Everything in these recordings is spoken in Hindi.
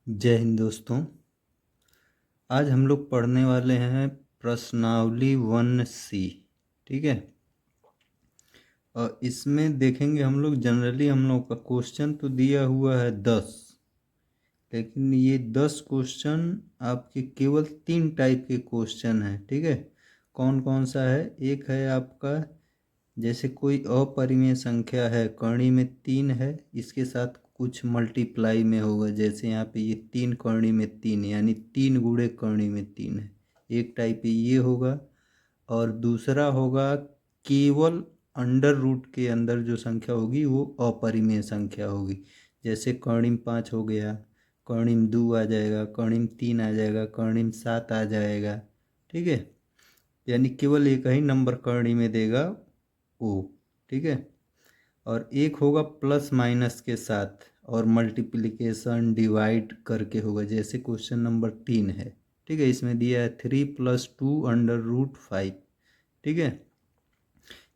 जय हिंद दोस्तों। आज हम लोग पढ़ने वाले हैं प्रश्नावली 1C। ठीक है। और इसमें देखेंगे हम लोग जनरली हम लोग का क्वेश्चन तो दिया हुआ है 10, लेकिन ये 10 क्वेश्चन आपके केवल 3 टाइप के क्वेश्चन हैं। ठीक है। कौन कौन सा है? एक है आपका, जैसे कोई अपरिमेय संख्या है, कर्ण में 3 है, इसके साथ कुछ मल्टीप्लाई में होगा। जैसे यहाँ पे ये 3 कर्ण में 3 यानी 3 गुणे कर्ण में 3 है। एक टाइप ये होगा। और दूसरा होगा केवल अंडर रूट के अंदर जो संख्या होगी वो अपरिमेय संख्या होगी। जैसे कर्णिम 5 हो गया, कर्णिम 2 आ जाएगा, कर्णिम 3 आ जाएगा, कर्णिम 7 आ जाएगा। ठीक है। यानी केवल एक ही नंबर कर्णी में देगा वो। ठीक है। और एक होगा प्लस माइनस के साथ और मल्टीप्लिकेशन डिवाइड करके होगा। जैसे क्वेश्चन नंबर 3 है। ठीक है। इसमें दिया है 3 + 2 √ 5। ठीक है।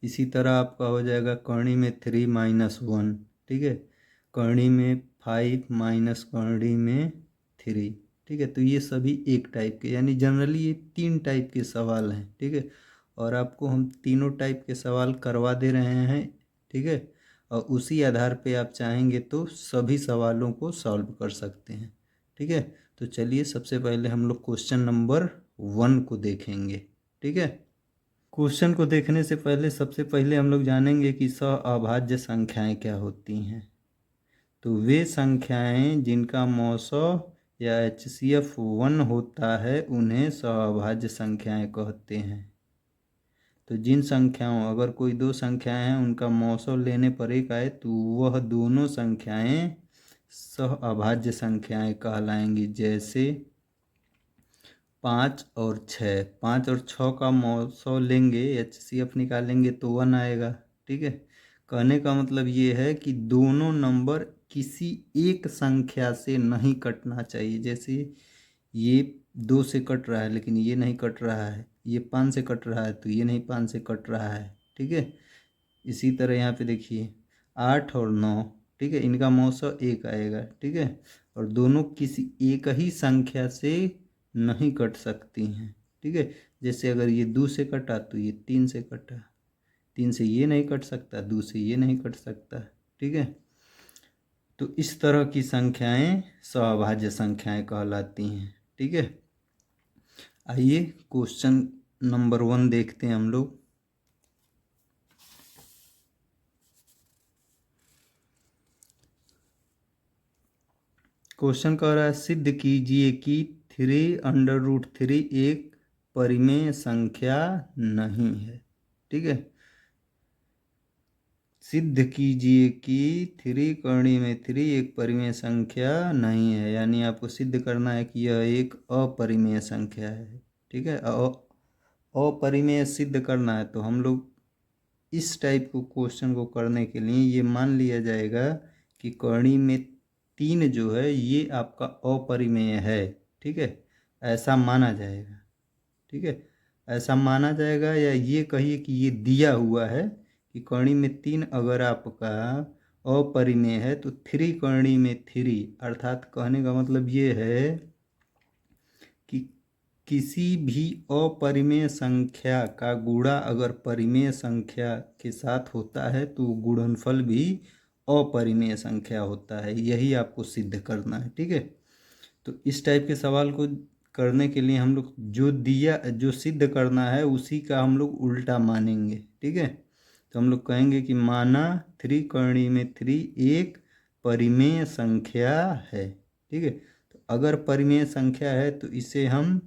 इसी तरह आपका हो जाएगा कर्णी में 3 - 1। ठीक है। कर्णी में 5 - कर्णी में 3। ठीक है। तो ये सभी एक टाइप के, यानी जनरली ये 3 टाइप के सवाल हैं। ठीक है। और आपको हम तीनों टाइप के सवाल करवा दे रहे हैं। ठीक है। और उसी आधार पे आप चाहेंगे तो सभी सवालों को सॉल्व कर सकते हैं। ठीक है। तो चलिए सबसे पहले हम लोग क्वेश्चन नंबर 1 को देखेंगे। ठीक है। क्वेश्चन को देखने से पहले सबसे पहले हम लोग जानेंगे कि सहअभाज्य संख्याएं क्या होती हैं। तो वे संख्याएं जिनका मौसौ या HCF 1 होता है उन्हें सहअभाज्य संख्याएं कहते हैं। तो जिन संख्याओं, अगर कोई दो संख्याएं हैं उनका मौसौ लेने पर एक आए तो वह दोनों संख्याएं सहअभाज्य संख्याएं कहलाएंगी। जैसे 5 और 6, 5 और 6 का मौसौ लेंगे, HCF निकालेंगे तो 1 आएगा। ठीक है। कहने का मतलब ये है कि दोनों नंबर किसी एक संख्या से नहीं कटना चाहिए। जैसे ये 2 से कट रहा है लेकिन ये नहीं कट रहा है, ये 5 से कट रहा है तो ये नहीं 5 से कट रहा है। ठीक है। इसी तरह यहाँ पे देखिए 8 और 9, ठीक है, इनका मौसौ 1 आएगा। ठीक है। और दोनों किसी एक ही संख्या से नहीं कट सकती हैं। ठीक है। जैसे अगर ये 2 से कटा तो ये 3 से कटा, 3 से ये नहीं कट सकता, 2 से ये नहीं कट सकता। ठीक है। तो इस तरह की संख्याएं सहअभाज्य संख्याएं कहलाती हैं। ठीक है। आइए क्वेश्चन नंबर 1 देखते हैं हम लोग। क्वेश्चन कह रहा है सिद्ध कीजिए कि 3√3 एक परिमेय संख्या नहीं है। ठीक है। सिद्ध कीजिए कि 3 कर्णी में 3 एक परिमेय संख्या नहीं है, यानी आपको सिद्ध करना है कि यह एक अपरिमेय संख्या है। ठीक है। अपरिमेय सिद्ध करना है तो हम लोग इस टाइप को क्वेश्चन को करने के लिए ये मान लिया जाएगा कि कर्णी में 3 जो है ये आपका अपरिमेय है। ठीक है। ऐसा माना जाएगा। ठीक है। ऐसा माना जाएगा, या ये कहिए कि ये दिया हुआ है कि कर्णी में 3 अगर आपका अपरिमेय है तो 3 कर्णी में 3, अर्थात कहने का मतलब ये है कि किसी भी अपरिमेय संख्या का गुणा अगर परिमेय संख्या के साथ होता है तो गुणनफल भी अपरिमेय संख्या होता है। यही आपको सिद्ध करना है। ठीक है। तो इस टाइप के सवाल को करने के लिए हम लोग जो दिया, जो सिद्ध करना है उसी का हम लोग उल्टा मानेंगे। ठीक है। तो हम लोग कहेंगे कि माना 3 कर्णी में 3 एक परिमेय संख्या है। ठीक है। तो अगर परिमेय संख्या है तो इसे हम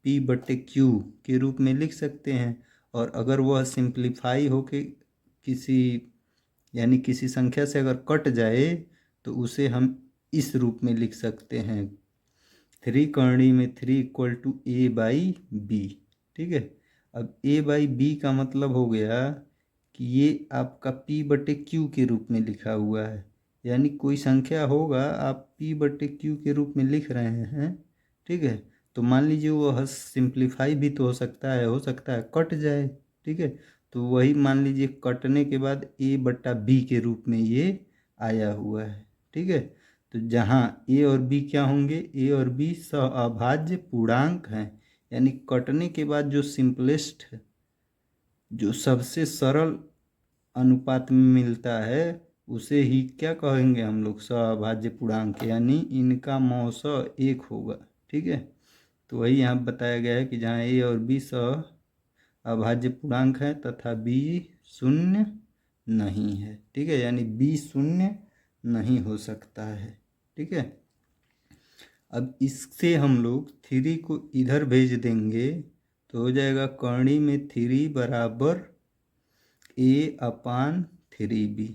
P/Q के रूप में लिख सकते हैं। और अगर वह सिंप्लीफाई होके किसी, यानी किसी संख्या से अगर कट जाए तो उसे हम इस रूप में लिख सकते हैं 3 कर्णी में 3 = A/B। ठीक है। अब A/B का मतलब हो गया कि ये आपका P/Q के रूप में लिखा हुआ है। यानी कोई संख्या होगा आप P/Q के रूप में लिख रहे हैं। ठीक है। तो मान लीजिए वह सिंप्लीफाई भी तो हो सकता है कट जाए। ठीक है। तो वही मान लीजिए कटने के बाद A/B के रूप में ये आया हुआ है। ठीक है। तो जहाँ ए और बी क्या होंगे, ए और बी सहअभाज्य पूर्णांक हैं, यानी कटने के बाद जो सिंपलेस्ट, जो सबसे सरल अनुपात में मिलता है उसे ही क्या कहेंगे हम लोग, सहअभाज्य पूर्णांक, यानी इनका मौसा एक होगा। ठीक है, तो वही यहाँ बताया गया है कि जहाँ ए और बी सहअभाज्य पूर्णांक है तथा बी शून्य नहीं है। ठीक है, यानी बी शून्य नहीं हो सकता है। ठीक है, अब इससे हम लोग 3 को इधर भेज देंगे तो हो जाएगा कर्णी में 3 बराबर a/3b।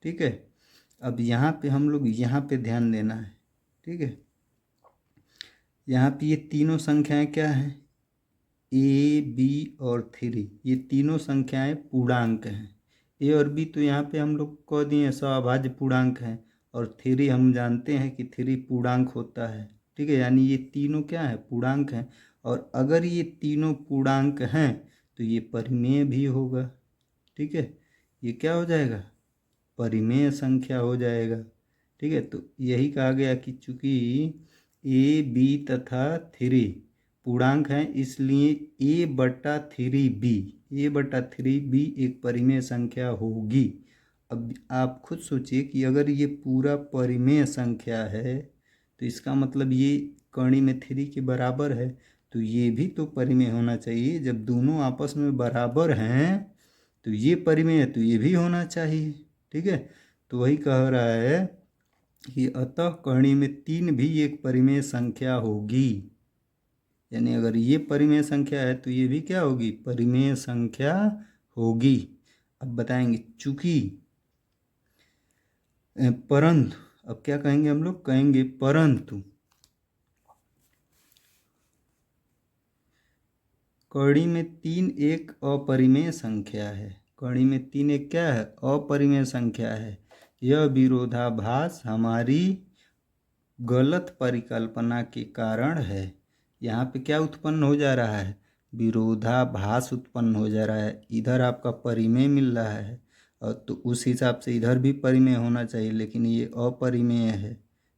ठीक है, अब यहाँ पे हम लोग यहाँ पे ध्यान देना है। ठीक है, यहाँ पे ये तीनों संख्याएं क्या हैं, a, b और 3, ये तीनों संख्याएं पूर्णांक हैं। a और b तो यहाँ पे हम लोग कह दिए सहअभाज्य पूर्णांक हैं, और 3 हम जानते हैं कि 3 पूर्णांक होता है। ठीक है, यानी ये तीनों क्या है, पूर्णांक हैं, और अगर ये तीनों पूर्णांक हैं तो ये परिमेय भी होगा। ठीक है, ये क्या हो जाएगा, परिमेय संख्या हो जाएगा। ठीक है, तो यही कहा गया कि चूंकि ए बी तथा 3 पूर्णांक हैं, इसलिए a/3b एक परिमेय संख्या होगी। अब आप खुद सोचिए कि अगर ये पूरा परिमेय संख्या है तो इसका मतलब ये कर्णी में 3 के बराबर है, तो ये भी तो परिमेय होना चाहिए। जब दोनों आपस में बराबर हैं तो ये परिमेय है, तो ये भी होना चाहिए। ठीक है, तो वही कह रहा है कि अतः कर्णी में 3 भी एक परिमेय संख्या होगी, यानी अगर ये परिमेय संख्या है तो ये भी क्या होगी, परिमेय संख्या होगी। अब बताएंगे चूंकि, परंतु, अब क्या कहेंगे हम लोग, कहेंगे परंतु कर्णी में 3 एक अपरिमेय संख्या है। कर्णी में 3 एक क्या है, अपरिमेय संख्या है। यह विरोधाभास हमारी गलत परिकल्पना के कारण है। यहाँ पे क्या उत्पन्न हो जा रहा है, विरोधाभास उत्पन्न हो जा रहा है। इधर आपका परिमेय मिल रहा है और तो उस हिसाब से इधर भी परिमेय होना चाहिए, लेकिन ये अपरिमेय है।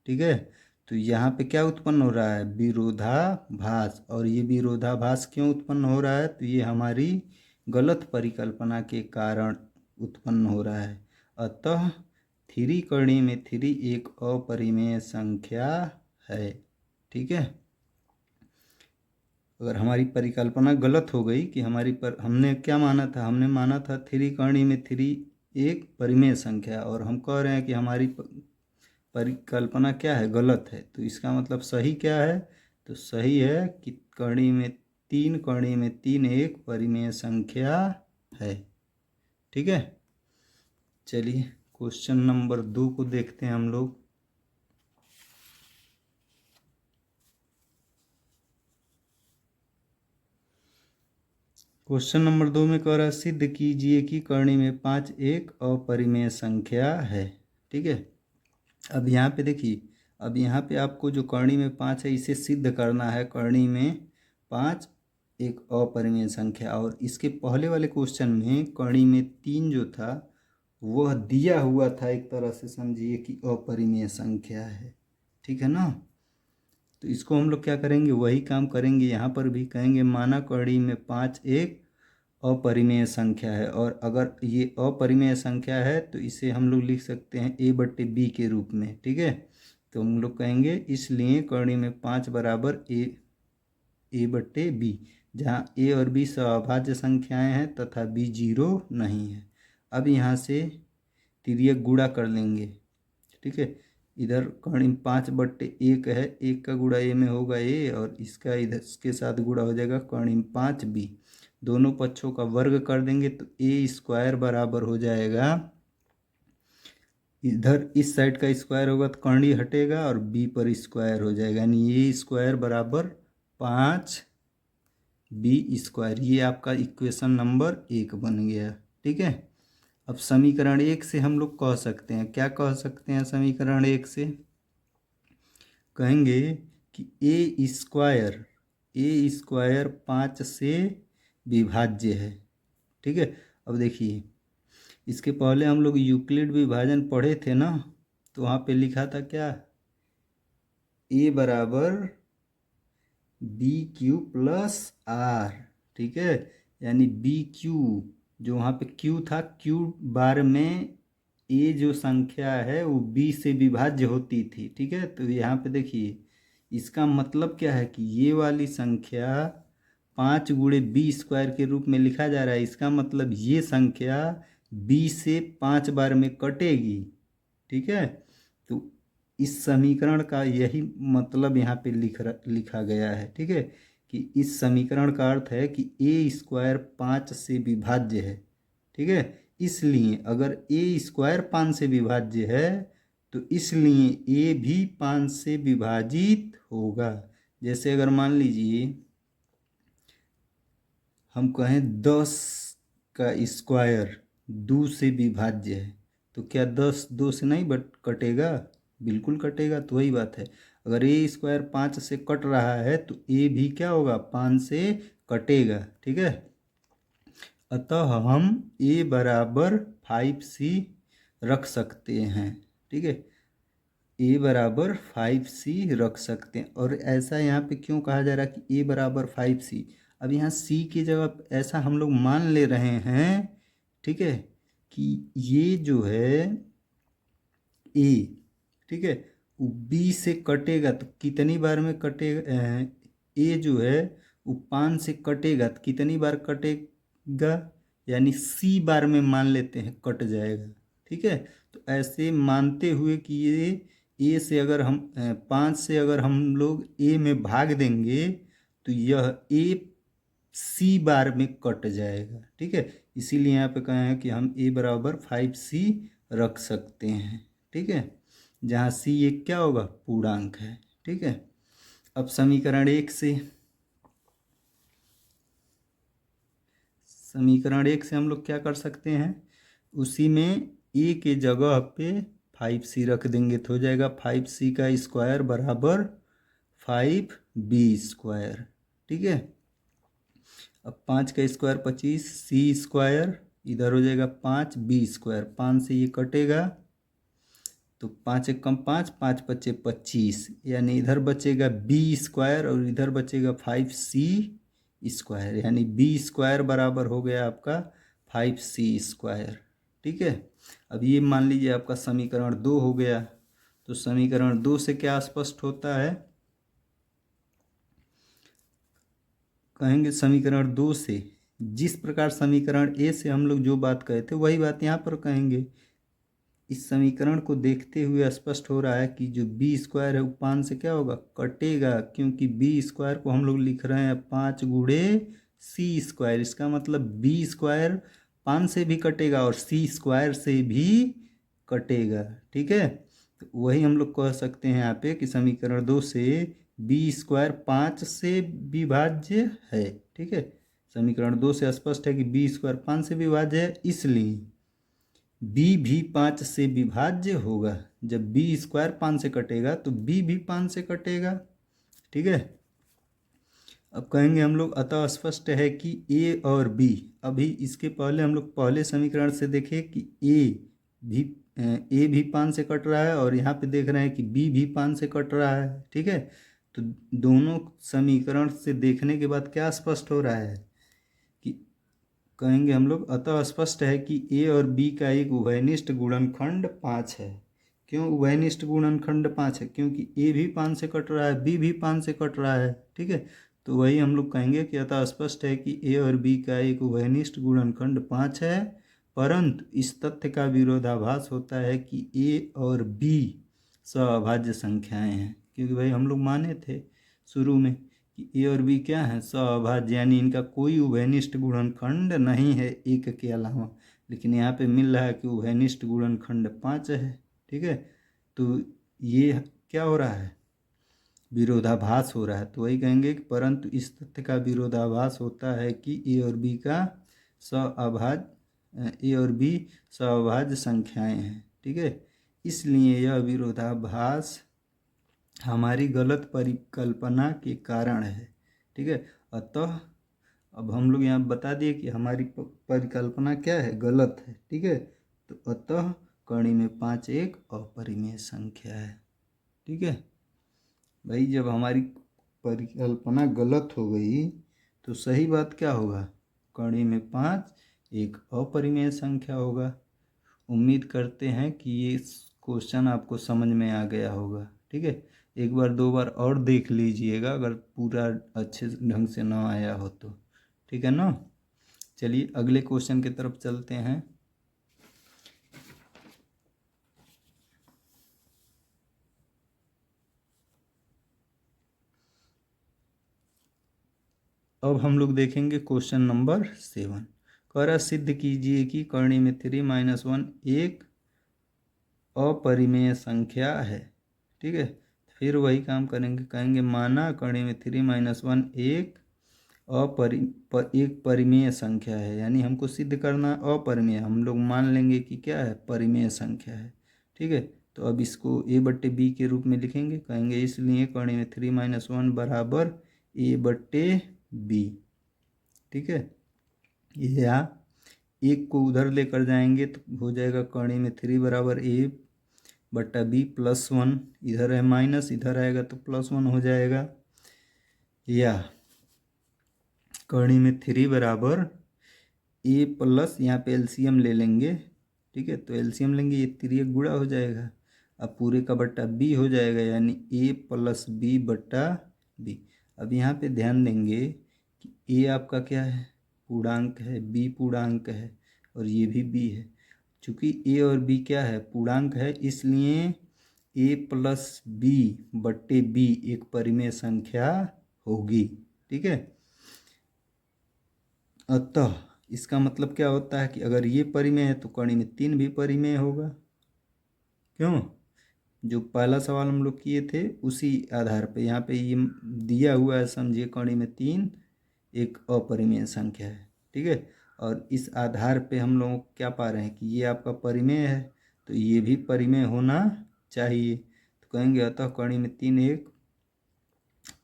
ठीक है, तो यहाँ पे क्या उत्पन्न हो रहा है, विरोधाभास। और ये विरोधाभास क्यों उत्पन्न हो रहा है, तो ये हमारी गलत परिकल्पना के कारण उत्पन्न हो रहा है। अतः 3 कर्णी में 3 एक अपरिमेय संख्या है। ठीक है, अगर हमारी परिकल्पना गलत हो गई कि हमने क्या माना था, हमने माना था 3 कर्णी में 3 एक परिमेय संख्या, और हम कह रहे हैं कि हमारी परिकल्पना क्या है, गलत है। तो इसका मतलब सही क्या है, तो सही है कि कर्णी में 3 एक परिमेय संख्या है। ठीक है, चलिए क्वेश्चन नंबर 2 को देखते हैं हम लोग। क्वेश्चन नंबर 2 में कह रहा है सिद्ध कीजिए कि कर्णी में 5 एक अपरिमेय संख्या है। ठीक है, अब यहाँ पे देखिए, अब यहाँ पे आपको जो कर्णी में 5 है इसे सिद्ध करना है, कर्णी में 5 एक अपरिमेय संख्या। और इसके पहले वाले क्वेश्चन में कर्णी में 3 जो था वह दिया हुआ था, एक तरह से समझिए कि अपरिमेय संख्या है। ठीक है ना, तो इसको हम लोग क्या करेंगे, वही काम करेंगे यहाँ पर भी। कहेंगे माना कर्णी में 5 एक अपरिमेय संख्या है, और अगर ये अपरिमेय संख्या है तो इसे हम लोग लिख सकते हैं a/b के रूप में। ठीक है, तो हम लोग कहेंगे इसलिए कर्णी में 5 बराबर a/b, जहाँ a और b सहअभाज्य संख्याएं हैं तथा b 0 नहीं है। अब यहाँ से तिर्यक गुणा कर लेंगे। ठीक है, इधर कर्णी 5/1 है, 1 का गुणा a में होगा a, और इसका इधर इसके साथ गुणा हो जाएगा कर्णी 5b। दोनों पक्षों का वर्ग कर देंगे तो a² बराबर हो जाएगा, इधर इस साइड का स्क्वायर होगा तो कर्णी हटेगा और b पर स्क्वायर हो जाएगा, यानी a² बराबर 5b²। ये आपका इक्वेशन नंबर 1 बन गया। ठीक है, अब समीकरण 1 से हम लोग कह सकते हैं, क्या कह सकते हैं समीकरण 1 से, कहेंगे कि a² 5 से विभाज्य है। ठीक है, अब देखिए इसके पहले हम लोग यूक्लिड विभाजन पढ़े थे ना, तो वहाँ पे लिखा था क्या, ए बराबर बी क्यू प्लस आर, ठीक है। यानी बी क्यू, जो वहाँ पे क्यू था, क्यू बार में ए जो संख्या है वो बी से विभाज्य होती थी, ठीक है। तो यहाँ पे देखिए इसका मतलब क्या है कि ये वाली संख्या 5 × b² के रूप में लिखा जा रहा है। इसका मतलब ये संख्या b से 5 बार में कटेगी, ठीक है। तो इस समीकरण का यही मतलब यहाँ पे लिखा गया है, ठीक है, कि इस समीकरण का अर्थ है कि a² 5 से विभाज्य है, ठीक है। इसलिए अगर a² 5 से विभाज्य है तो इसलिए a भी 5 से विभाजित होगा। जैसे अगर मान लीजिए हम कहें 10 का स्क्वायर 2 से विभाज्य है, तो क्या 10 2 से नहीं बट कटेगा? बिल्कुल कटेगा। तो वही बात है, अगर a² 5 से कट रहा है तो a भी क्या होगा? 5 से कटेगा, ठीक है। अतः हम a बराबर 5c रख सकते हैं, ठीक है। a बराबर 5c रख सकते हैं। और ऐसा यहाँ पे क्यों कहा जा रहा है कि a बराबर 5c? अब यहाँ c की जगह ऐसा हम लोग मान ले रहे हैं, ठीक है, कि ये जो है a, ठीक है, वो b से कटेगा तो कितनी बार में कटेगा? a जो है वो 5 से कटेगा तो कितनी बार कटेगा? यानी c बार में मान लेते हैं कट जाएगा, ठीक है। तो ऐसे मानते हुए कि ये a से अगर हम 5 से अगर हम लोग a में भाग देंगे तो यह a c बार में कट जाएगा, ठीक है। इसीलिए यहाँ पे कहे हैं कि हम a बराबर 5c रख सकते हैं, ठीक है, जहाँ c एक क्या होगा? पूर्णांक है, ठीक है। अब समीकरण 1 से हम लोग क्या कर सकते हैं? उसी में a के जगह पे 5c रख देंगे तो हो जाएगा 5c का स्क्वायर बराबर 5b², ठीक है। अब 5 का स्क्वायर 25, c² इधर हो जाएगा 5b², 5 से ये कटेगा तो 5 एक कम 5, 5 बचे 25, यानी इधर बचेगा b² और इधर बचेगा 5c², यानी b² बराबर हो गया आपका 5c², ठीक है। अब ये मान लीजिए आपका समीकरण 2 हो गया। तो समीकरण 2 से क्या स्पष्ट होता है? कहेंगे समीकरण 2 से जिस प्रकार समीकरण ए से हम लोग जो बात कहे थे वही बात यहाँ पर कहेंगे। इस समीकरण को देखते हुए स्पष्ट हो रहा है कि जो b² है वो 5 से क्या होगा? कटेगा, क्योंकि b² को हम लोग लिख रहे हैं 5 × c²। इसका मतलब b² 5 से भी कटेगा और c² से भी कटेगा, ठीक है। तो वही हम लोग कह सकते हैं यहाँ पे कि समीकरण 2 से b² 5 से विभाज्य है, ठीक है। समीकरण 2 से स्पष्ट है कि b² 5 से विभाज्य है, इसलिए b भी 5 से विभाज्य होगा। जब b² 5 से कटेगा तो b भी 5 से कटेगा, ठीक है। अब कहेंगे हम लोग अतः स्पष्ट है कि a और b, अभी इसके पहले हम लोग पहले समीकरण से देखें कि a भी 5 से कट रहा है और यहाँ पे देख रहे हैं कि b भी 5 से कट रहा है, ठीक है। तो दोनों समीकरण से देखने के बाद क्या स्पष्ट हो रहा है कि कहेंगे हम लोग अतः स्पष्ट है कि a और b का एक उभयनिष्ठ गुणनखंड 5 है। क्यों उभयनिष्ठ गुणनखंड 5 है? क्योंकि a भी 5 से कट रहा है, b भी 5 से कट रहा है, ठीक है। तो वही हम लोग कहेंगे कि अतः स्पष्ट है कि a और b का एक उभयनिष्ठ गुणनखंड 5 है, परंतु इस तथ्य का विरोधाभास होता है कि a और b सअभाज्य संख्याएं हैं। क्योंकि भाई हम लोग माने थे शुरू में कि a और b क्या है? सअभाज्य, यानी इनका कोई उभयनिष्ठ गुणनखंड नहीं है एक के अलावा। लेकिन यहाँ पे मिल रहा है कि उभयनिष्ठ गुणनखंड 5 है, ठीक है। तो ये क्या हो रहा है? विरोधाभास हो रहा है। तो वही कहेंगे कि परंतु इस तथ्य का विरोधाभास होता है कि a और b का a और b सअभाज्य संख्याएं हैं, ठीक है। इसलिए यह विरोधाभास हमारी गलत परिकल्पना के कारण है, ठीक है। अतः अब हम लोग यहाँ बता दिए कि हमारी परिकल्पना क्या है? गलत है, ठीक है। तो अतः कड़ी में 5 एक अपरिमेय संख्या है, ठीक है। भाई जब हमारी परिकल्पना गलत हो गई तो सही बात क्या होगा, कड़ी में 5 एक अपरिमेय संख्या होगा। उम्मीद करते हैं कि ये क्वेश्चन आपको समझ में आ गया होगा। ठीक है, एक बार दो बार और देख लीजिएगा अगर पूरा अच्छे ढंग से ना आया हो तो। ठीक है ना, चलिए अगले क्वेश्चन की तरफ चलते हैं। अब हम लोग देखेंगे क्वेश्चन नंबर 7। कह रहा सिद्ध कीजिए कि कर्ण में 3 - 1 एक अपरिमेय संख्या है। ठीक है, फिर वही काम करेंगे, कहेंगे माना कर्ण में 3 - 1 एक एक परिमेय संख्या है। यानी हमको सिद्ध करना अपरिमेय, हम लोग मान लेंगे कि क्या है, परिमेय संख्या है। ठीक है, तो अब इसको a/b के रूप में लिखेंगे, कहेंगे इसलिए कर्ण में 3 - 1 बराबर a/b। ठीक है, या एक को उधर लेकर जाएंगे तो हो जाएगा कर्ण में 3 बराबर a/b +1, इधर है माइनस, इधर आएगा तो +1 हो जाएगा। या कर्ण में 3 बराबर a प्लस, यहाँ पे एलसीएम ले लेंगे। ठीक है, तो एलसीएम लेंगे, ये 3 गुणा हो जाएगा, अब पूरे का बट्टा b हो जाएगा, यानी a + b/b। अब यहाँ पे ध्यान देंगे कि a आपका क्या है, पूर्णांक है, b पूर्णांक है और ये भी b है। चूँकि a और b क्या है, पूर्णांक है, इसलिए a + b/b एक परिमेय संख्या होगी। ठीक है, अतः इसका मतलब क्या होता है कि अगर ये परिमेय है तो कर्ण में 3 भी परिमेय होगा। क्यों, जो पहला सवाल हम लोग किए थे उसी आधार पे यहाँ पे ये दिया हुआ है, समझिए कर्ण में 3 एक अपरिमेय संख्या है। ठीक है, और इस आधार पे हम लोग क्या पा रहे हैं कि ये आपका परिमेय है तो ये भी परिमेय होना चाहिए। तो कहेंगे अतः कर्ण में 3 एक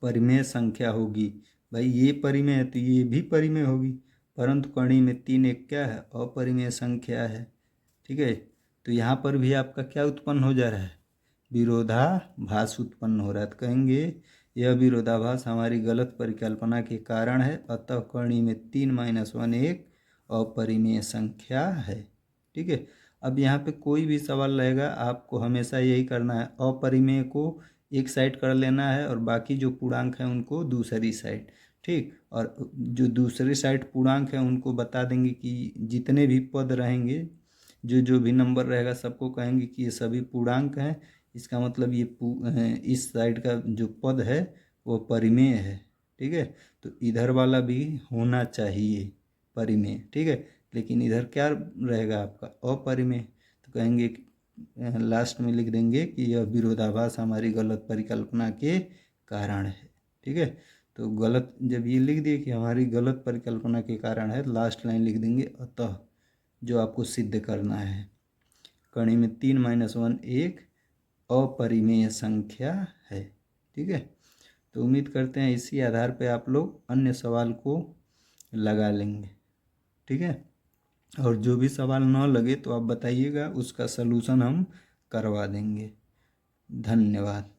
परिमेय संख्या होगी। भाई ये परिमेय है तो ये भी परिमेय होगी, परंतु कर्ण में 3 एक क्या है, अपरिमेय संख्या है। ठीक है, तो यहाँ पर भी आपका क्या उत्पन्न हो जा रहा है, विरोधाभास उत्पन्न हो रहा है। तो कहेंगे यह विरोधाभास हमारी गलत परिकल्पना के कारण है, अतः कर्ण में 3 - 1 एक अपरिमेय संख्या है। ठीक है, अब यहाँ पे कोई भी सवाल रहेगा आपको हमेशा यही करना है, अपरिमेय को एक साइड कर लेना है और बाकी जो पूर्णांक हैं उनको दूसरी साइड। ठीक, और जो दूसरी साइड पूर्णांक है उनको बता देंगे कि जितने भी पद रहेंगे, जो भी नंबर रहेगा सबको कहेंगे कि ये सभी पूर्णांक हैं, इसका मतलब ये इस साइड का जो पद है वो परिमेय है। ठीक है, तो इधर वाला भी होना चाहिए परिमेय। ठीक है, लेकिन इधर क्या रहेगा आपका, अपरिमेय। तो कहेंगे लास्ट में लिख देंगे कि यह विरोधाभास हमारी गलत परिकल्पना के कारण है। ठीक है, तो गलत जब ये लिख दिए कि हमारी गलत परिकल्पना के कारण है, लास्ट लाइन लिख देंगे अतः, जो आपको सिद्ध करना है कर्ण में 3 - 1 एक अपरिमेय संख्या है। ठीक है, तो उम्मीद करते हैं इसी आधार पे आप लोग अन्य सवाल को लगा लेंगे। ठीक है, और जो भी सवाल न लगे तो आप बताइएगा, उसका सलूशन हम करवा देंगे। धन्यवाद।